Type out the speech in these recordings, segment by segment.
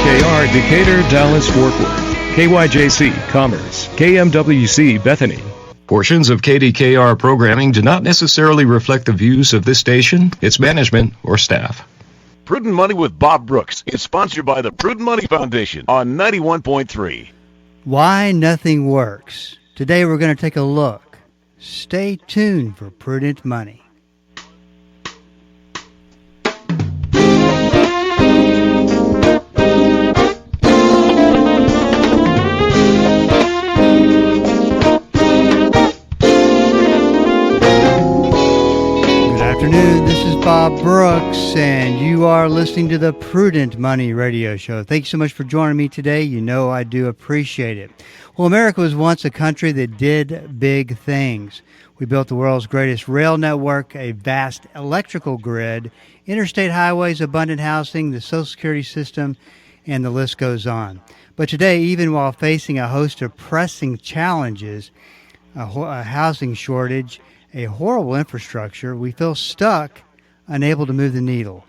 KDKR, Decatur, Dallas, Fort Worth. KYJC, Commerce. KMWC, Bethany. Portions of KDKR programming do not necessarily reflect the views of this station, its management, or staff. Prudent Money with Bob Brooks is sponsored by the Prudent Money Foundation on 91.3. Why Nothing Works. Today we're going to take a look. Stay tuned for Prudent Money. This is Bob Brooks, and you are listening to the Prudent Money Radio Show. Thank you so much for joining me today. You know I do appreciate it. Well, America was once a country that did big things. We built the world's greatest rail network, a vast electrical grid, interstate highways, abundant housing, the Social Security system, and the list goes on. But today, even while facing a host of pressing challenges, a housing shortage, a horrible infrastructure, we feel stuck, unable to move the needle.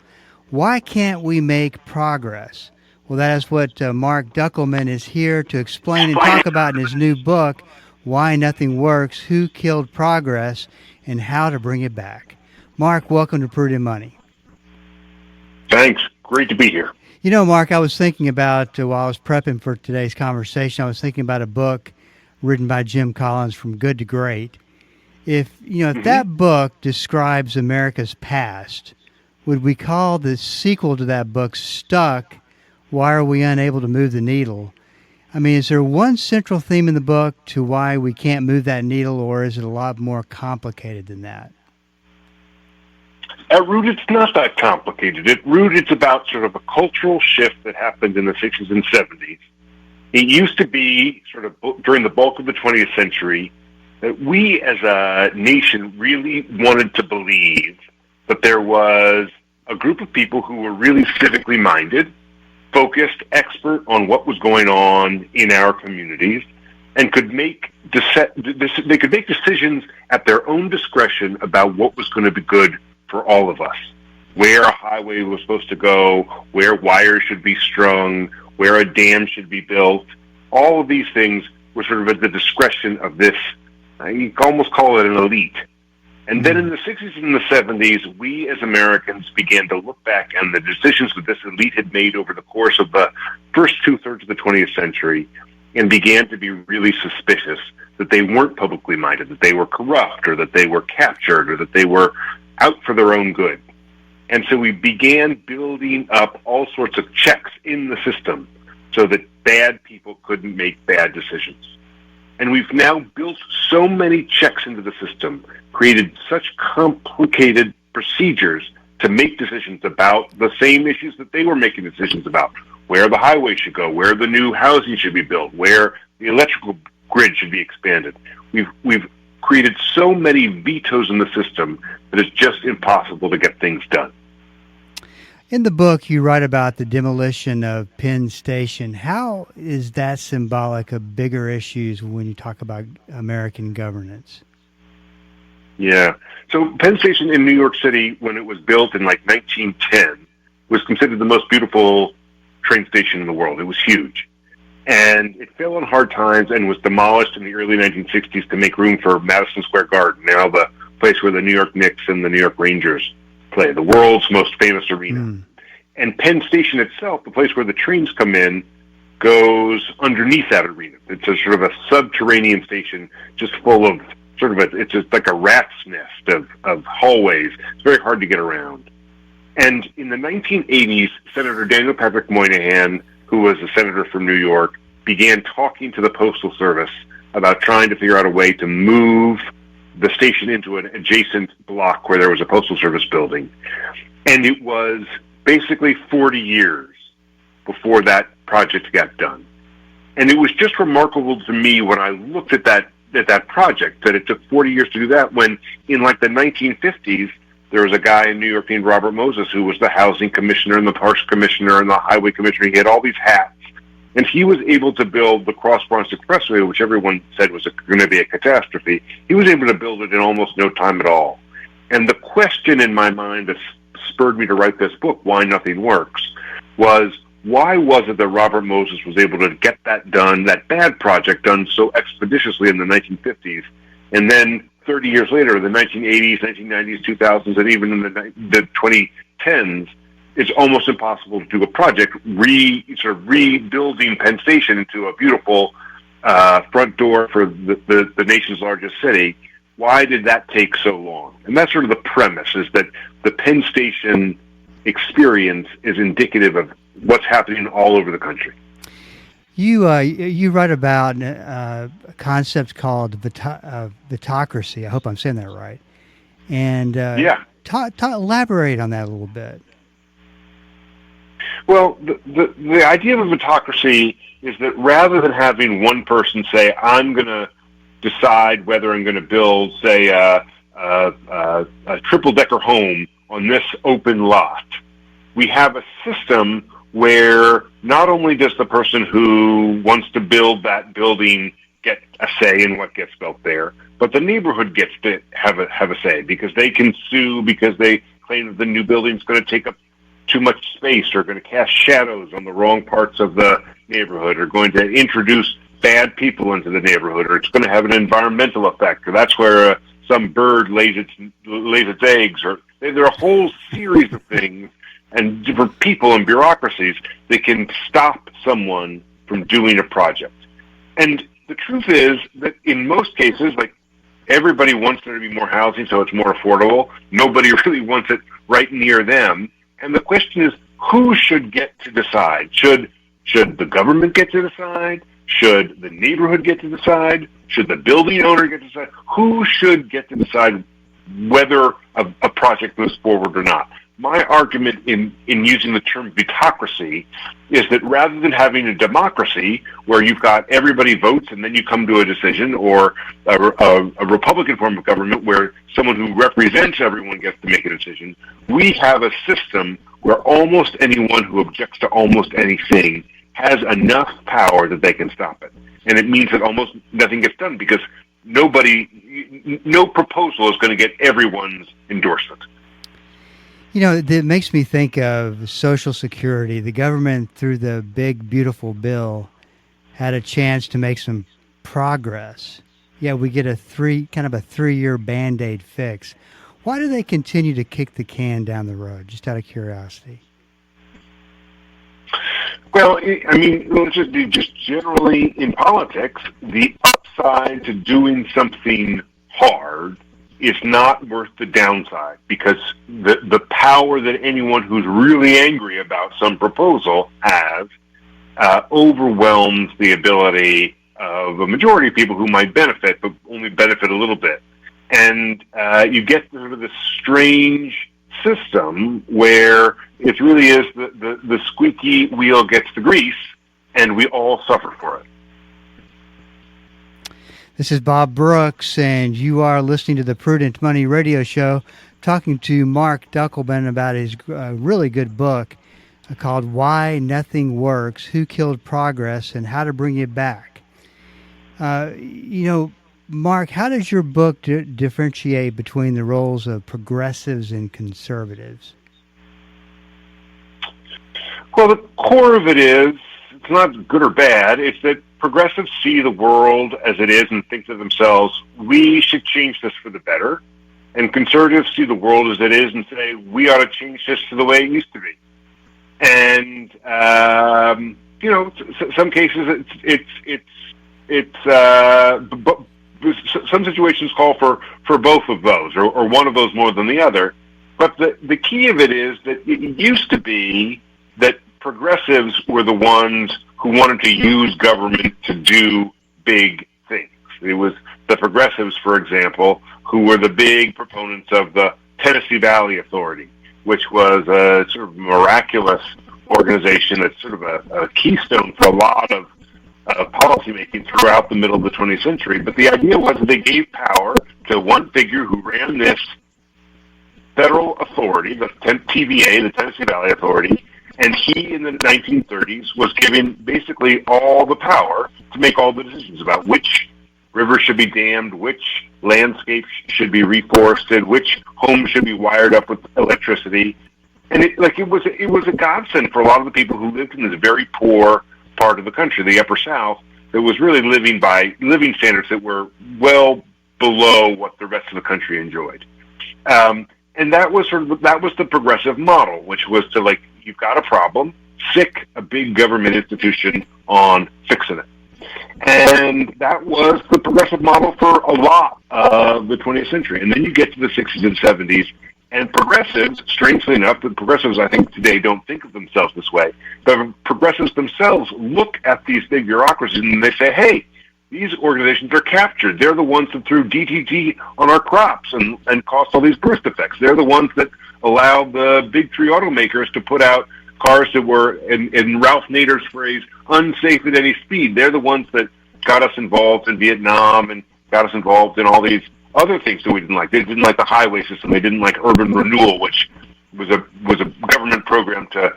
Why can't we make progress? Well, that is what Marc Dunkelman is here to explain and talk about in his new book, Why Nothing Works, Who Killed Progress, and How to Bring It Back. Marc, welcome to Prudent Money. Thanks. Great to be here. You know, Marc, I was thinking about, while I was prepping for today's conversation, I was thinking about a book written by Jim Collins, From Good to Great. If that book describes America's past, would we call the sequel to that book Stuck? Why are we unable to move the needle? I mean, is there one central theme in the book to why we can't move that needle, or is it a lot more complicated than that? At root, it's not that complicated. At root, it's about sort of a cultural shift that happened in the 60s and 70s. It used to be sort of during the bulk of the 20th century that we as a nation really wanted to believe that there was a group of people who were really civically minded, focused, expert on what was going on in our communities, and could make they could make decisions at their own discretion about what was going to be good for all of us. Where a highway was supposed to go, where wires should be strung, where a dam should be built. All of these things were sort of at the discretion of this, you can almost call it an elite. And then in the 60s and the 70s, we as Americans began to look back on the decisions that this elite had made over the course of the first two-thirds of the 20th century and began to be really suspicious that they weren't publicly minded, that they were corrupt, or that they were captured, or that they were out for their own good. And so we began building up all sorts of checks in the system so that bad people couldn't make bad decisions. And we've now built so many checks into the system, created such complicated procedures to make decisions about the same issues that they were making decisions about, where the highway should go, where the new housing should be built, where the electrical grid should be expanded. We've created so many vetoes in the system that it's just impossible to get things done. In the book, you write about the demolition of Penn Station. How is that symbolic of bigger issues when you talk about American governance? Yeah. So Penn Station in New York City, when it was built in like 1910, was considered the most beautiful train station in the world. It was huge. And it fell on hard times and was demolished in the early 1960s to make room for Madison Square Garden, now the place where the New York Knicks and the New York Rangers play, the world's most famous arena. And Penn Station itself, the place where the trains come in, goes underneath that arena. It's a sort of a subterranean station just full of it's just like a rat's nest of hallways. It's very hard to get around. And in the 1980s, Senator Daniel Patrick Moynihan, who was a senator from New York, began talking to the Postal Service about trying to figure out a way to move the station into an adjacent block where there was a Postal Service building. And it was basically 40 years before that project got done. And it was just remarkable to me when I looked at that project, that it took 40 years to do that, when in like the 1950s, there was a guy in New York named Robert Moses who was the housing commissioner and the parks commissioner and the highway commissioner. He had all these hats. And he was able to build the Cross Bronx Expressway, which everyone said was going to be a catastrophe. He was able to build it in almost no time at all. And the question in my mind that spurred me to write this book, Why Nothing Works, was why was it that Robert Moses was able to get that done, that bad project done so expeditiously in the 1950s, and then 30 years later, the 1980s, 1990s, 2000s, and even in the 2010s, it's almost impossible to do a project rebuilding Penn Station into a beautiful front door for the nation's largest city. Why did that take so long? And that's sort of the premise, is that the Penn Station experience is indicative of what's happening all over the country. You write about a concept called vitocracy. I hope I'm saying that right. And elaborate on that a little bit. Well, the idea of a vitocracy is that rather than having one person say, I'm going to decide whether I'm going to build, say, a triple-decker home on this open lot, we have a system where not only does the person who wants to build that building get a say in what gets built there, but the neighborhood gets to have a say, because they can sue because they claim that the new building is going to take up too much space, or going to cast shadows on the wrong parts of the neighborhood, or going to introduce bad people into the neighborhood, or it's going to have an environmental effect, or that's where some bird lays its eggs, or there are a whole series of things and different people and bureaucracies that can stop someone from doing a project. And the truth is that in most cases, like, everybody wants there to be more housing so it's more affordable. Nobody really wants it right near them. And the question is, who should get to decide? Should the government get to decide? Should the neighborhood get to decide? Should the building owner get to decide? Who should get to decide whether a project moves forward or not? My argument in using the term vitocracy is that rather than having a democracy where you've got everybody votes and then you come to a decision, or a Republican form of government where someone who represents everyone gets to make a decision, we have a system where almost anyone who objects to almost anything has enough power that they can stop it. And it means that almost nothing gets done, because no proposal is going to get everyone's endorsement. You know, it makes me think of Social Security. The government, through the big, beautiful bill, had a chance to make some progress. Yeah, we get a 3-year Band-Aid fix. Why do they continue to kick the can down the road, just out of curiosity? Well, I mean, just generally in politics, the upside to doing something hard is not worth the downside, because the power that anyone who's really angry about some proposal has overwhelms the ability of a majority of people who might benefit, but only benefit a little bit. And you get sort of this strange system where it really is the squeaky wheel gets the grease, and we all suffer for it. This is Bob Brooks, and you are listening to the Prudent Money Radio Show, talking to Marc Dunkelman about his really good book called Why Nothing Works, Who Killed Progress, and How to Bring It Back. Marc, how does your book differentiate between the roles of progressives and conservatives? Well, the core of it is, it's not good or bad, it's that progressives see the world as it is and think to themselves, we should change this for the better. And conservatives see the world as it is and say, we ought to change this to the way it used to be. And, some cases some situations call for both of those, or one of those more than the other. But the key of it is that it used to be that progressives were the ones who wanted to use government to do big things. It was the progressives, for example, who were the big proponents of the Tennessee Valley Authority, which was a sort of miraculous organization that's sort of a keystone for a lot of policymaking throughout the middle of the 20th century. But the idea was that they gave power to one figure who ran this federal authority, the TVA, the Tennessee Valley Authority, and he, in the 1930s, was given basically all the power to make all the decisions about which rivers should be dammed, which landscapes should be reforested, which homes should be wired up with electricity. And it was a godsend for a lot of the people who lived in this very poor part of the country, the Upper South, that was really living by living standards that were well below what the rest of the country enjoyed. And that was the progressive model, which was to, like, you've got a problem, sick a big government institution on fixing it. And that was the progressive model for a lot of the 20th century. And then you get to the 60s and 70s, and progressives, strangely enough, the progressives, I think, today don't think of themselves this way, but progressives themselves look at these big bureaucracies and they say, hey, these organizations are captured. They're the ones that threw DDT on our crops and caused all these birth defects. They're the ones that allowed the big three automakers to put out cars that were, in Ralph Nader's phrase, unsafe at any speed. They're the ones that got us involved in Vietnam and got us involved in all these other things that we didn't like. They didn't like the highway system. They didn't like urban renewal, which was a government program to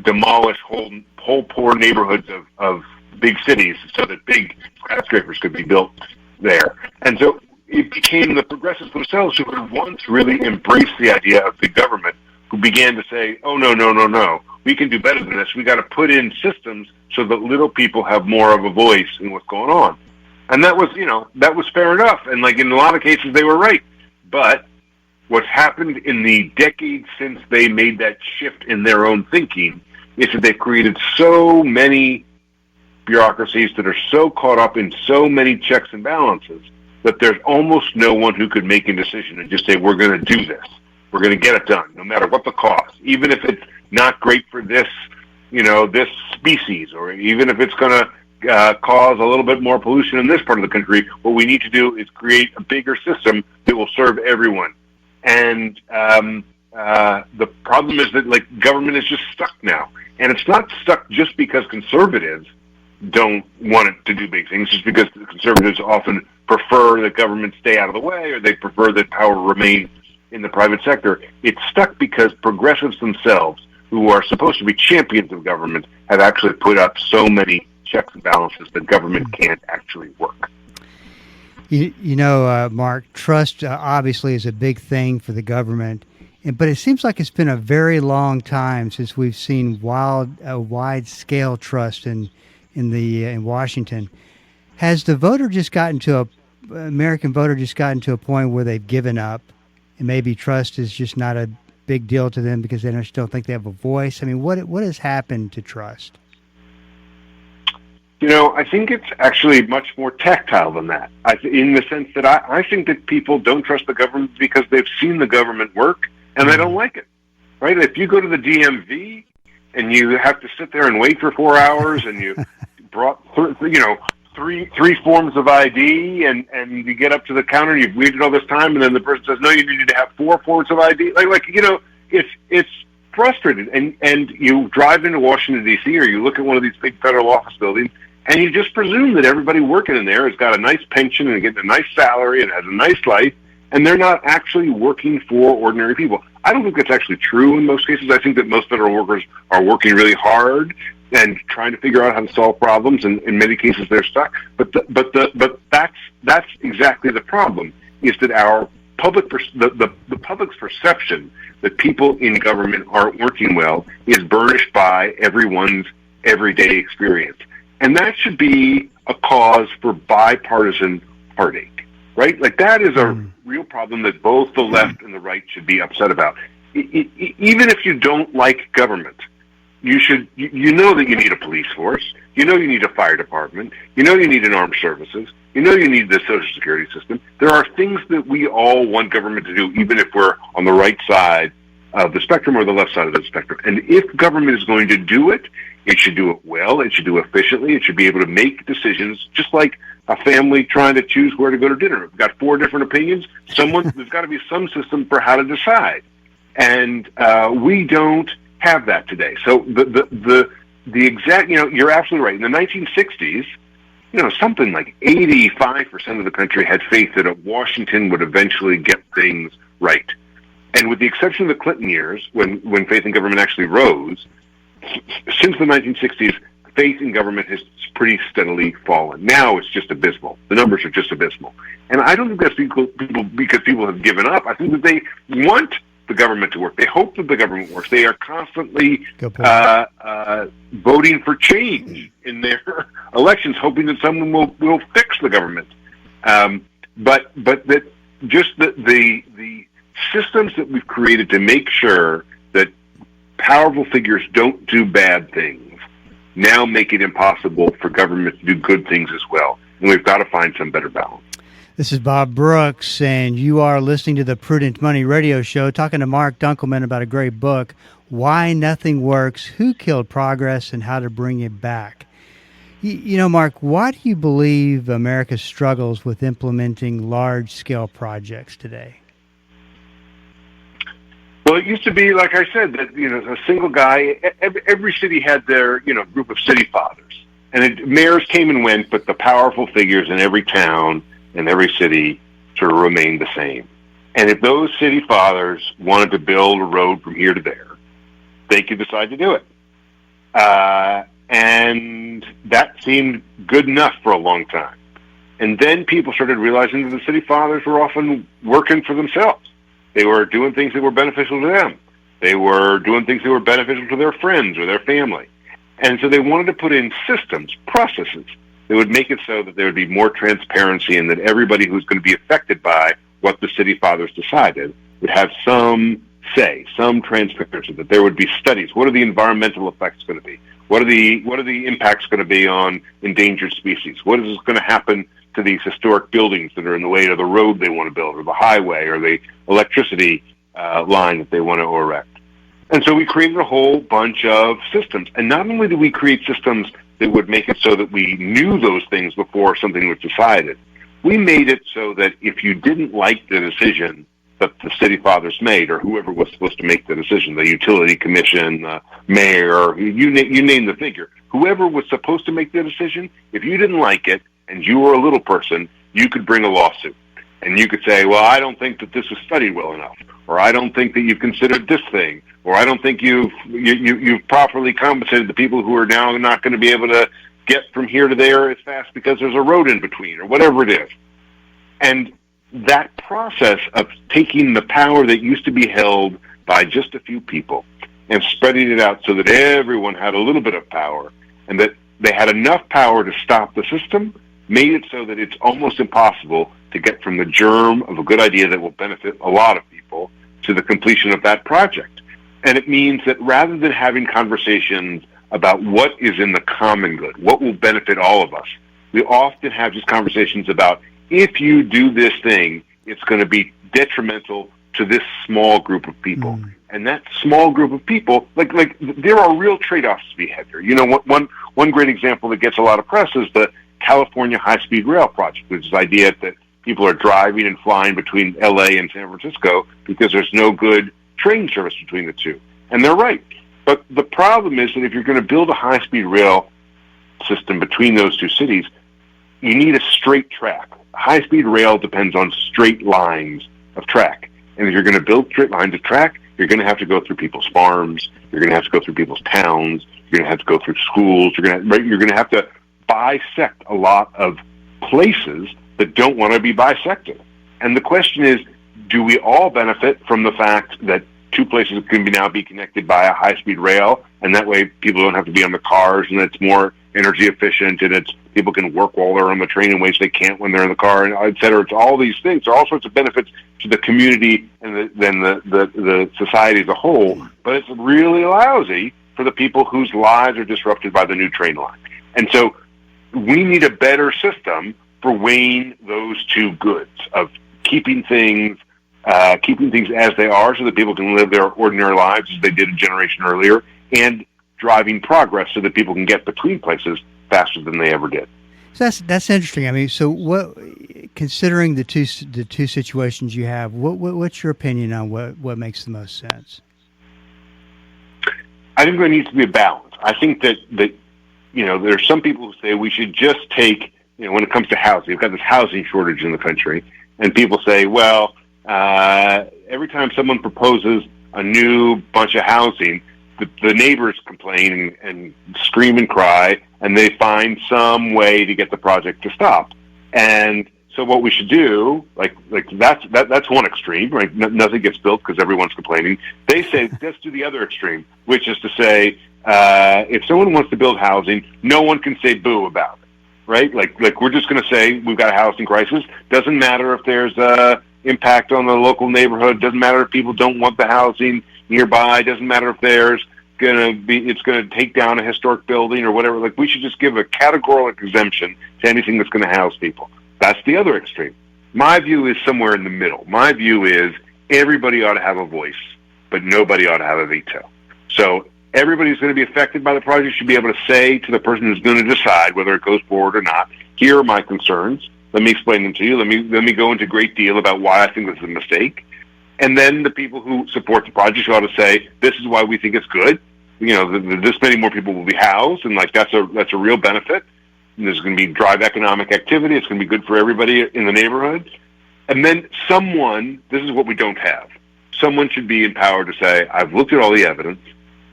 demolish whole poor neighborhoods of big cities so that big skyscrapers could be built there. And so it became the progressives themselves who had once really embraced the idea of big government, who began to say, oh, no, we can do better than this. We got to put in systems so that little people have more of a voice in what's going on. And that was fair enough. And, like, in a lot of cases, they were right. But what's happened in the decades since they made that shift in their own thinking is that they've created so many bureaucracies that are so caught up in so many checks and balances that there's almost no one who could make a decision and just say, we're going to do this. We're going to get it done, no matter what the cost, even if it's not great for this species, or even if it's going to cause a little bit more pollution in this part of the country. What we need to do is create a bigger system that will serve everyone. And the problem is that, like, government is just stuck now. And it's not stuck just because conservatives don't want it to do big things, just because the conservatives often prefer that government stay out of the way, or they prefer that power remain in the private sector. It's stuck because progressives themselves, who are supposed to be champions of government, have actually put up so many checks and balances that government can't actually work. Mark, trust obviously is a big thing for the government, but it seems like it's been a very long time since we've seen wide-scale trust in Washington. Has the voter just gotten to American voter just gotten to a point where they've given up, and maybe trust is just not a big deal to them because they just don't think they have a voice? I mean, what has happened to trust? I think it's actually much more tactile than that, in the sense that I think that people don't trust the government because they've seen the government work and they don't like it, right? If you go to the DMV and you have to sit there and wait for 4 hours and you brought, three forms of ID and you get up to the counter and you've waited all this time and then the person says, no, you need to have 4 forms of ID. It's frustrating. And you drive into Washington, D.C., or you look at one of these big federal office buildings, and you just presume that everybody working in there has got a nice pension and getting a nice salary and has a nice life, and they're not actually working for ordinary people. I don't think that's actually true in most cases. I think that most federal workers are working really hard and trying to figure out how to solve problems, and in many cases they're stuck. But that's exactly the problem, is that our the public's perception that people in government aren't working well is burnished by everyone's everyday experience. And that should be a cause for bipartisan heartache, right? Like, that is a real problem that both the left and the right should be upset about. Even if you don't like government, you know that you need a police force, you need a fire department, you need an armed services, you need the Social Security system. There are things that we all want government to do, even if we're on the right side of the spectrum or the left side of the spectrum. And if government is going to do it, it should do it well, it should do it efficiently, it should be able to make decisions, just like a family trying to choose where to go to dinner. We've got 4 different opinions. There's got to be some system for how to decide. And we don't have that today. So the exact, you're absolutely right. In the 1960s, something like 85% of the country had faith that Washington would eventually get things right. And with the exception of the Clinton years, when faith in government actually rose, since the 1960s, faith in government has pretty steadily fallen. Now it's just abysmal. The numbers are just abysmal. And I don't think that's because people have given up. I think that they want the government to work. They hope that the government works. They are constantly voting for change in their elections, hoping that someone will fix the government. But that just the systems that we've created to make sure that powerful figures don't do bad things now make it impossible for government to do good things as well. And we've got to find some better balance. This is Bob Brooks, and you are listening to the Prudent Money Radio Show, talking to Marc Dunkelman about a great book, Why Nothing Works, Who Killed Progress, and How to Bring It Back. You know, Mark, why do you believe America struggles with implementing large-scale projects today? Well, it used to be, like I said, that a single guy. Every city had their group of city fathers, and mayors came and went, but the powerful figures in every town and every city sort of remained the same. And if those city fathers wanted to build a road from here to there, they could decide to do it. And that seemed good enough for a long time. And then people started realizing that the city fathers were often working for themselves. They were doing things that were beneficial to them. They were doing things that were beneficial to their friends or their family. And so they wanted to put in systems, processes, that would make it so that there would be more transparency and that everybody who's going to be affected by what the city fathers decided would have some say, some transparency, that there would be studies. What are the environmental effects going to be? What are the impacts going to be on endangered species? What is going to happen to these historic buildings that are in the way of the road they want to build, or the highway, or the electricity line that they want to erect? And so we created a whole bunch of systems. And not only did we create systems that would make it so that we knew those things before something was decided, we made it so that if you didn't like the decision that the city fathers made, or whoever was supposed to make the decision, the utility commission, mayor, you name the figure, whoever was supposed to make the decision, if you didn't like it and you were a little person, you could bring a lawsuit. And you could say, well, I don't think that this was studied well enough, or I don't think that you've considered this thing, or I don't think you've properly compensated the people who are now not going to be able to get from here to there as fast because there's a road in between, or whatever it is. And that process of taking the power that used to be held by just a few people and spreading it out so that everyone had a little bit of power, and that they had enough power to stop the system, made it so that it's almost impossible to get from the germ of a good idea that will benefit a lot of people to the completion of that project. And it means that rather than having conversations about what is in the common good, what will benefit all of us, we often have just conversations about, if you do this thing, it's going to be detrimental to this small group of people. And that small group of people, like there are real trade-offs to be had here. One great example that gets a lot of press is the California high-speed rail project, which is the idea that people are driving and flying between LA and San Francisco because there's no good train service between the two. And they're right. But the problem is that if you're going to build a high-speed rail system between those two cities, you need a straight track. High-speed rail depends on straight lines of track. And if you're going to build straight lines of track, you're going to have to go through people's farms. You're going to have to go through people's towns. You're going to have to go through schools. You're going to have to bisect a lot of places that don't want to be bisected. And the question is, do we all benefit from the fact that two places can now be connected by a high-speed rail, and that way people don't have to be on the cars, and it's more energy efficient, and people can work while they're on the train in ways they can't when they're in the car, and et cetera. It's all these things. There are all sorts of benefits to the community and then the society as a whole, but it's really lousy for the people whose lives are disrupted by the new train line. And so we need a better system for weighing those two goods of keeping things as they are so that people can live their ordinary lives as they did a generation earlier, and driving progress so that people can get between places faster than they ever did. So that's interesting. I mean, so what, considering the two situations you have, what's your opinion on what makes the most sense? I think there needs to be a balance. I think that there's some people who say we should just take, when it comes to housing, we've got this housing shortage in the country, and people say, well, every time someone proposes a new bunch of housing, the neighbors complain and scream and cry, and they find some way to get the project to stop. And So what we should do, that's one extreme, right? Nothing gets built because everyone's complaining. They say let's do the other extreme, which is to say, if someone wants to build housing, no one can say boo about it, right? Like we're just going to say we've got a housing crisis. Doesn't matter if there's a impact on the local neighborhood. Doesn't matter if people don't want the housing nearby. Doesn't matter if it's going to take down a historic building or whatever. Like, we should just give a categorical exemption to anything that's going to house people. That's the other extreme. My view is somewhere in the middle. My view is everybody ought to have a voice, but nobody ought to have a veto. So everybody who's going to be affected by the project should be able to say to the person who's going to decide whether it goes forward or not, here are my concerns. Let me explain them to you. Let me go into a great deal about why I think this is a mistake. And then the people who support the project ought to say, this is why we think it's good. This many more people will be housed, and that's a real benefit. And there's going to be drive economic activity. It's going to be good for everybody in the neighborhood. And then this is what we don't have. Someone should be empowered to say, I've looked at all the evidence,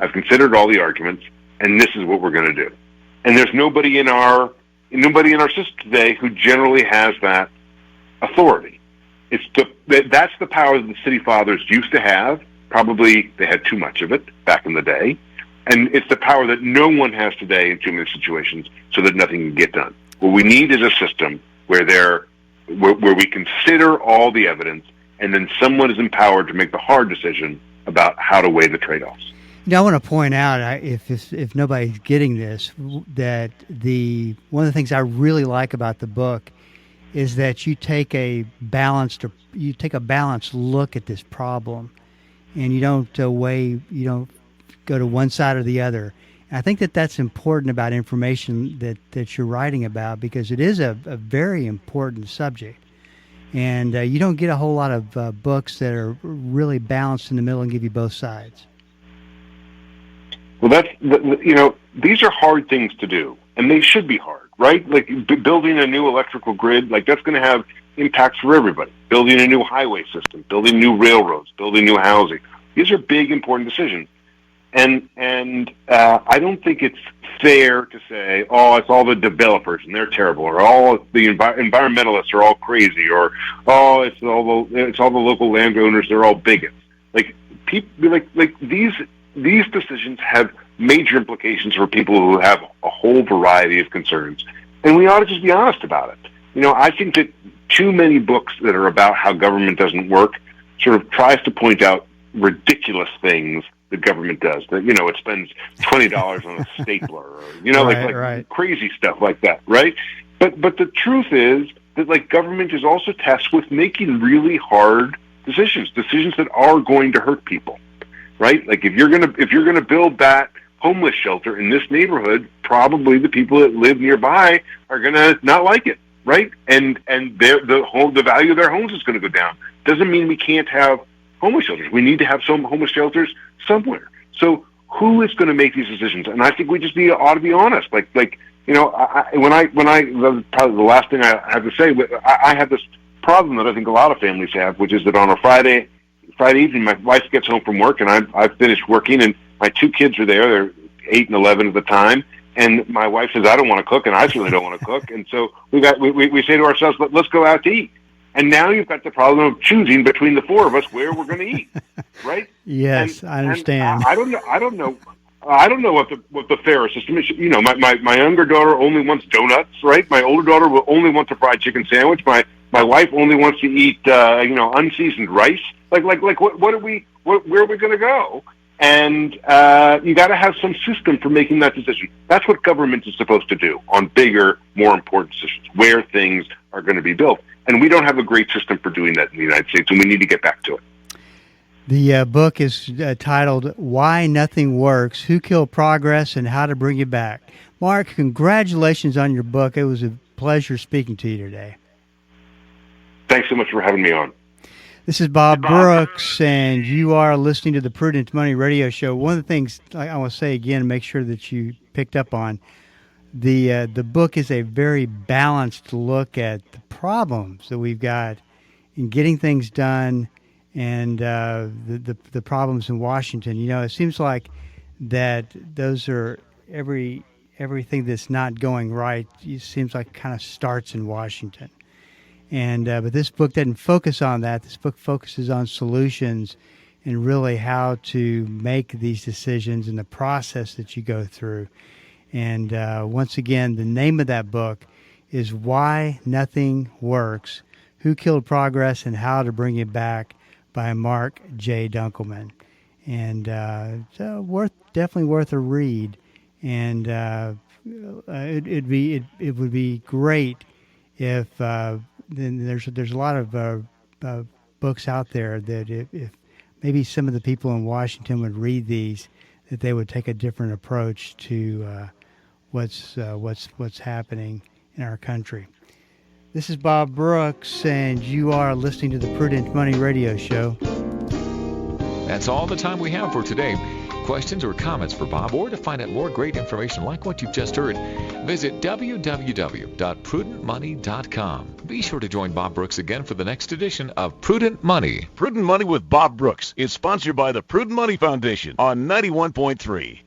I've considered all the arguments, and this is what we're going to do. And there's nobody in our system today who generally has that authority. That's the power that the city fathers used to have. Probably they had too much of it back in the day. And it's the power that no one has today in too many situations, so that nothing can get done. What we need is a system where we consider all the evidence, and then someone is empowered to make the hard decision about how to weigh the trade-offs. Now, I want to point out, if nobody's getting this, that one of the things I really like about the book is that you take a balanced look at this problem, and you don't go to one side or the other. And I think that that's important about information that you're writing about, because it is a very important subject. And you don't get a whole lot of books that are really balanced in the middle and give you both sides. Well, these are hard things to do, and they should be hard, right? Like building a new electrical grid, that's going to have impacts for everybody. Building a new highway system, building new railroads, building new housing. These are big, important decisions. And I don't think it's fair to say, oh, it's all the developers and they're terrible, or all the environmentalists are all crazy, or oh, it's all the local landowners, they're all bigots. These decisions have major implications for people who have a whole variety of concerns, and we ought to just be honest about it. I think that too many books that are about how government doesn't work sort of tries to point out ridiculous things the government does. That it spends $20 on a stapler, or right. Crazy stuff like that, right? But the truth is that government is also tasked with making really hard decisions that are going to hurt people, right? Like if you're gonna build that homeless shelter in this neighborhood, probably the people that live nearby are gonna not like it, right? And the value of their homes is going to go down. Doesn't mean we can't have homeless shelters. We need to have some homeless shelters somewhere. So who is going to make these decisions? And I think we just ought to be honest. Probably the last thing I have to say, I have this problem that I think a lot of families have, which is that on a Friday evening, my wife gets home from work, and I've finished working, and my two kids are there. They're 8 and 11 at the time. And my wife says, I don't want to cook, and I certainly don't want to cook. And so we say to ourselves, let's go out to eat. And now you've got the problem of choosing between the four of us where we're going to eat, right? Yes, I understand. I don't know what the fairer system is. My younger daughter only wants donuts, right? My older daughter will only want the fried chicken sandwich. My wife only wants to eat unseasoned rice. Where are we going to go? And you got to have some system for making that decision. That's what government is supposed to do on bigger, more important decisions, where things are going to be built. And we don't have a great system for doing that in the United States, and we need to get back to it. The book is titled Why Nothing Works, Who Killed Progress, and How to Bring It Back. Marc, congratulations on your book. It was a pleasure speaking to you today. Thanks so much for having me on. This is Bob Brooks, and you are listening to the Prudent Money Radio Show. One of the things I want to say again, make sure that you picked up on, the book is a very balanced look at the problems that we've got in getting things done, and the problems in Washington. It seems like that those are everything that's not going right. It seems like kind of starts in Washington. And but this book doesn't focus on that. This book focuses on solutions and really how to make these decisions and the process that you go through. And once again, the name of that book is Why Nothing Works, Who Killed Progress and How to Bring It Back by Marc J. Dunkelman. And so definitely worth a read. And it would be great if then there's a lot of books out there that if maybe some of the people in Washington would read these, that they would take a different approach to what's happening in our country. This is Bob Brooks, and you are listening to the Prudent Money Radio Show. That's all the time we have for today. Questions or comments for Bob, or to find out more great information like what you've just heard, visit www.prudentmoney.com. Be sure to join Bob Brooks again for the next edition of Prudent Money. Prudent Money with Bob Brooks is sponsored by the Prudent Money Foundation on 91.3.